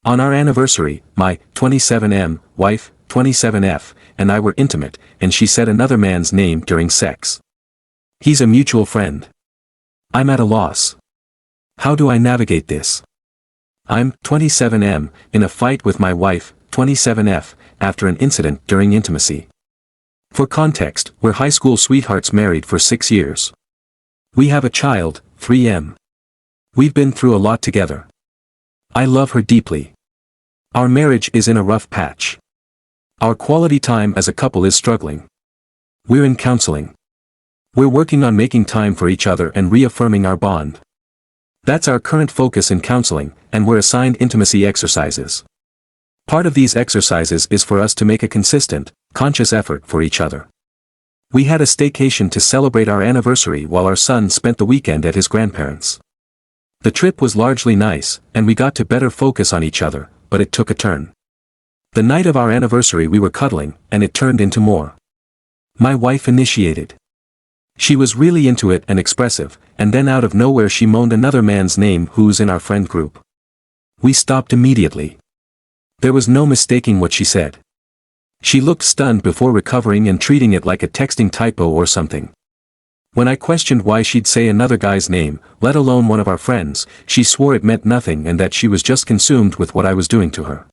On our anniversary, my 27M wife, 27F, and I were intimate, and she said another man's name during sex. He's a mutual friend. I'm at a loss. How do I navigate this? I'm 27M in a fight with my wife, 27F, after an incident during intimacy. For context, we're high school sweethearts married for 6 years. We have a child, 3M. We've been through a lot together. I love her deeply. Our marriage is in a rough patch. Our quality time as a couple is struggling. We're in counseling. We're working on making time for each other and reaffirming our bond. That's our current focus in counseling, and we're assigned intimacy exercises. Part of these exercises is for us to make a consistent, conscious effort for each other. We had a staycation to celebrate our anniversary while our son spent the weekend at his grandparents'. The trip was largely nice, and we got to better focus on each other, but it took a turn. The night of our anniversary we were cuddling, and it turned into more. My wife initiated. She was really into it and expressive, and then out of nowhere she moaned another man's name who's in our friend group. We stopped immediately. There was no mistaking what she said. She looked stunned before recovering and treating it like a texting typo or something. When I questioned why she'd say another guy's name, let alone one of our friends, she swore it meant nothing and that she was just consumed with what I was doing to her.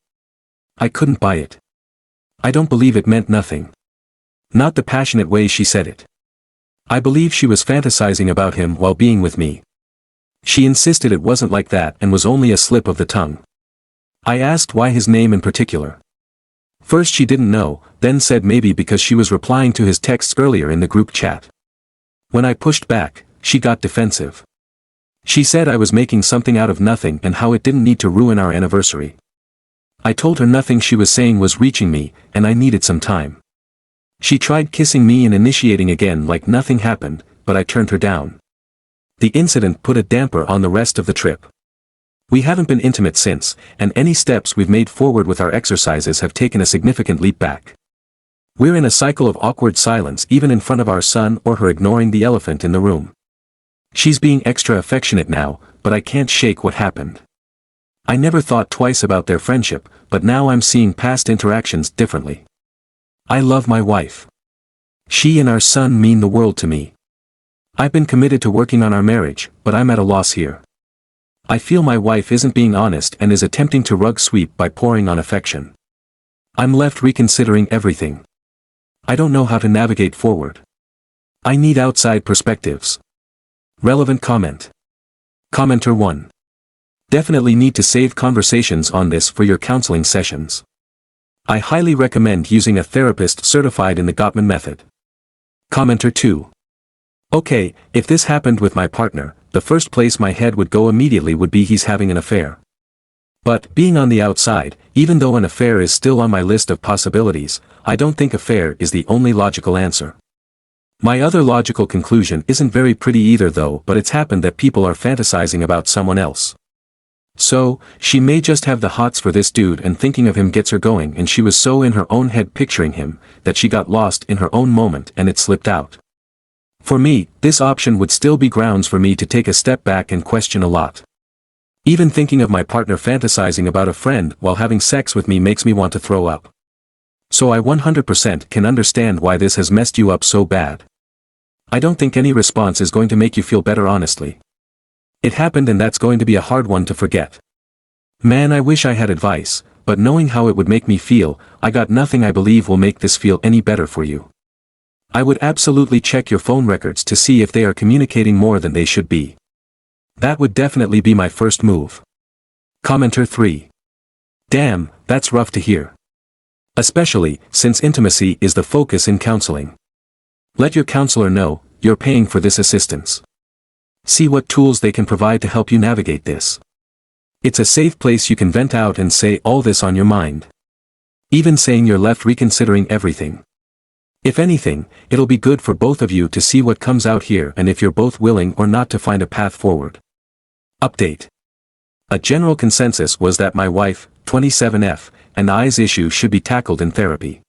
I couldn't buy it. I don't believe it meant nothing. Not the passionate way she said it. I believe she was fantasizing about him while being with me. She insisted it wasn't like that and was only a slip of the tongue. I asked why his name in particular. First she didn't know, then said maybe because she was replying to his texts earlier in the group chat. When I pushed back, she got defensive. She said I was making something out of nothing and how it didn't need to ruin our anniversary. I told her nothing she was saying was reaching me, and I needed some time. She tried kissing me and initiating again like nothing happened, but I turned her down. The incident put a damper on the rest of the trip. We haven't been intimate since, and any steps we've made forward with our exercises have taken a significant leap back. We're in a cycle of awkward silence even in front of our son or her ignoring the elephant in the room. She's being extra affectionate now, but I can't shake what happened. I never thought twice about their friendship, but now I'm seeing past interactions differently. I love my wife. She and our son mean the world to me. I've been committed to working on our marriage, but I'm at a loss here. I feel my wife isn't being honest and is attempting to rug sweep by pouring on affection. I'm left reconsidering everything. I don't know how to navigate forward. I need outside perspectives. Relevant comment. Commenter 1. Definitely need to save conversations on this for your counseling sessions. I highly recommend using a therapist certified in the Gottman method. Commenter 2. Okay, if this happened with my partner, the first place my head would go immediately would be he's having an affair. But, being on the outside, even though an affair is still on my list of possibilities, I don't think affair is the only logical answer. My other logical conclusion isn't very pretty either though, but it's happened that people are fantasizing about someone else. So, she may just have the hots for this dude and thinking of him gets her going and she was so in her own head picturing him, that she got lost in her own moment and it slipped out. For me, this option would still be grounds for me to take a step back and question a lot. Even thinking of my partner fantasizing about a friend while having sex with me makes me want to throw up. So I 100% can understand why this has messed you up so bad. I don't think any response is going to make you feel better honestly. It happened and that's going to be a hard one to forget. Man, I wish I had advice, but knowing how it would make me feel, I got nothing I believe will make this feel any better for you. I would absolutely check your phone records to see if they are communicating more than they should be. That would definitely be my first move. Commenter 3. Damn, that's rough to hear. Especially, since intimacy is the focus in counseling. Let your counselor know, you're paying for this assistance. See what tools they can provide to help you navigate this. It's a safe place you can vent out and say all this on your mind. Even saying you're left reconsidering everything. If anything, it'll be good for both of you to see what comes out here and if you're both willing or not to find a path forward. Update. A general consensus was that my wife, 27F, and I's issue should be tackled in therapy.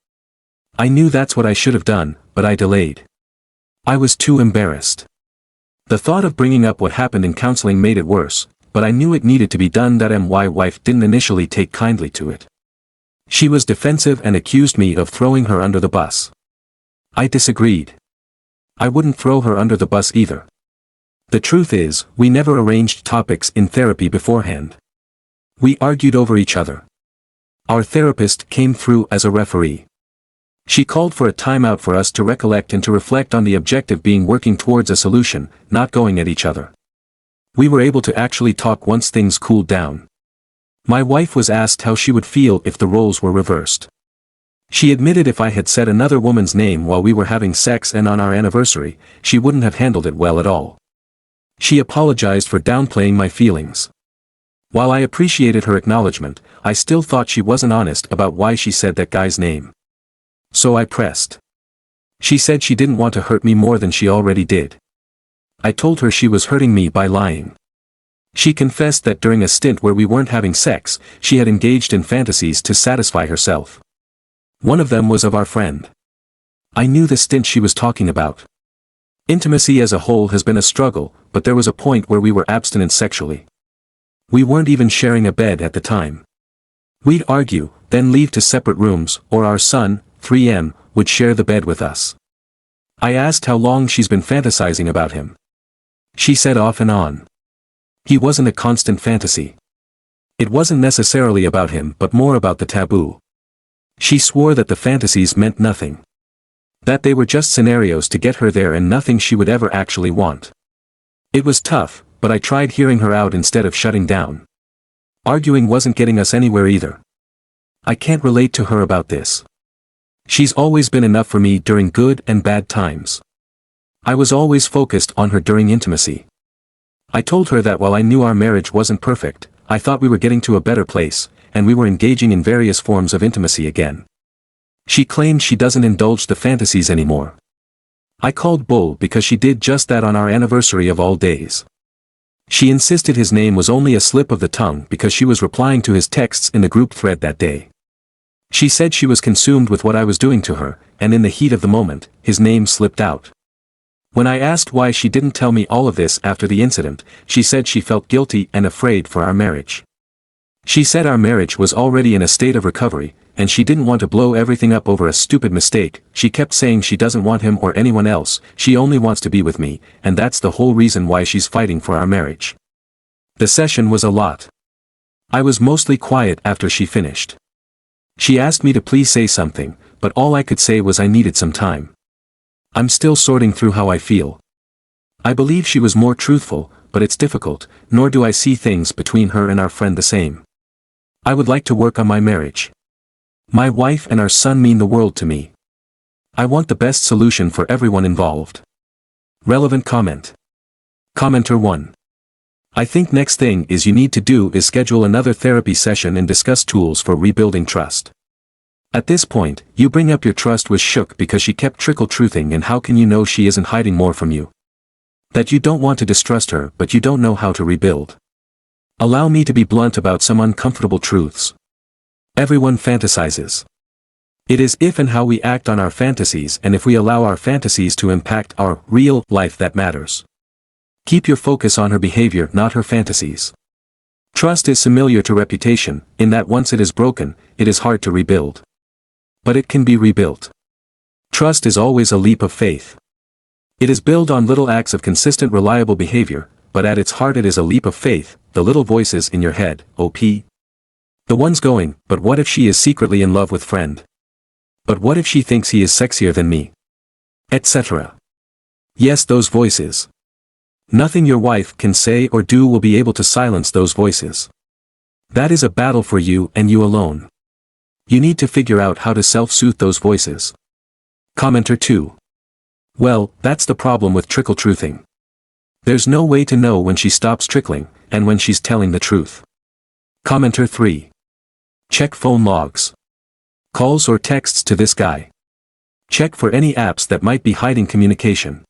I knew that's what I should have done, but I delayed. I was too embarrassed. The thought of bringing up what happened in counseling made it worse, but I knew it needed to be done. My wife didn't initially take kindly to it. She was defensive and accused me of throwing her under the bus. I disagreed. I wouldn't throw her under the bus either. The truth is, we never arranged topics in therapy beforehand. We argued over each other. Our therapist came through as a referee. She called for a timeout for us to recollect and to reflect on the objective being working towards a solution, not going at each other. We were able to actually talk once things cooled down. My wife was asked how she would feel if the roles were reversed. She admitted if I had said another woman's name while we were having sex and on our anniversary, she wouldn't have handled it well at all. She apologized for downplaying my feelings. While I appreciated her acknowledgement, I still thought she wasn't honest about why she said that guy's name. So I pressed. She said she didn't want to hurt me more than she already did. I told her she was hurting me by lying. She confessed that during a stint where we weren't having sex, she had engaged in fantasies to satisfy herself. One of them was of our friend. I knew the stint she was talking about. Intimacy as a whole has been a struggle, but there was a point where we were abstinent sexually. We weren't even sharing a bed at the time. We'd argue, then leave to separate rooms, or our son, 3M, would share the bed with us. I asked how long she's been fantasizing about him. She said off and on. He wasn't a constant fantasy. It wasn't necessarily about him but more about the taboo. She swore that the fantasies meant nothing. That they were just scenarios to get her there and nothing she would ever actually want. It was tough, but I tried hearing her out instead of shutting down. Arguing wasn't getting us anywhere either. I can't relate to her about this. She's always been enough for me during good and bad times. I was always focused on her during intimacy. I told her that while I knew our marriage wasn't perfect, I thought we were getting to a better place, and we were engaging in various forms of intimacy again. She claimed she doesn't indulge the fantasies anymore. I called bull because she did just that on our anniversary of all days. She insisted his name was only a slip of the tongue because she was replying to his texts in the group thread that day. She said she was consumed with what I was doing to her, and in the heat of the moment, his name slipped out. When I asked why she didn't tell me all of this after the incident, she said she felt guilty and afraid for our marriage. She said our marriage was already in a state of recovery, and she didn't want to blow everything up over a stupid mistake. She kept saying she doesn't want him or anyone else, she only wants to be with me, and that's the whole reason why she's fighting for our marriage. The session was a lot. I was mostly quiet after she finished. She asked me to please say something, but all I could say was I needed some time. I'm still sorting through how I feel. I believe she was more truthful, but it's difficult, nor do I see things between her and our friend the same. I would like to work on my marriage. My wife and our son mean the world to me. I want the best solution for everyone involved. Relevant comment. Commenter 1. I think next thing is you need to do is schedule another therapy session and discuss tools for rebuilding trust. At this point, you bring up your trust was shook because she kept trickle-truthing, and how can you know she isn't hiding more from you? That you don't want to distrust her but you don't know how to rebuild. Allow me to be blunt about some uncomfortable truths. Everyone fantasizes. It is if and how we act on our fantasies and if we allow our fantasies to impact our real life that matters. Keep your focus on her behavior, not her fantasies. Trust is similar to reputation, in that once it is broken, it is hard to rebuild. But it can be rebuilt. Trust is always a leap of faith. It is built on little acts of consistent reliable behavior, but at its heart it is a leap of faith, the little voices in your head, OP. The ones going, but what if she is secretly in love with friend? But what if she thinks he is sexier than me? Etc. Yes, those voices. Nothing your wife can say or do will be able to silence those voices. That is a battle for you and you alone. You need to figure out how to self-soothe those voices. Commenter 2. Well, that's the problem with trickle-truthing. There's no way to know when she stops trickling, and when she's telling the truth. Commenter 3. Check phone logs. Calls or texts to this guy. Check for any apps that might be hiding communication.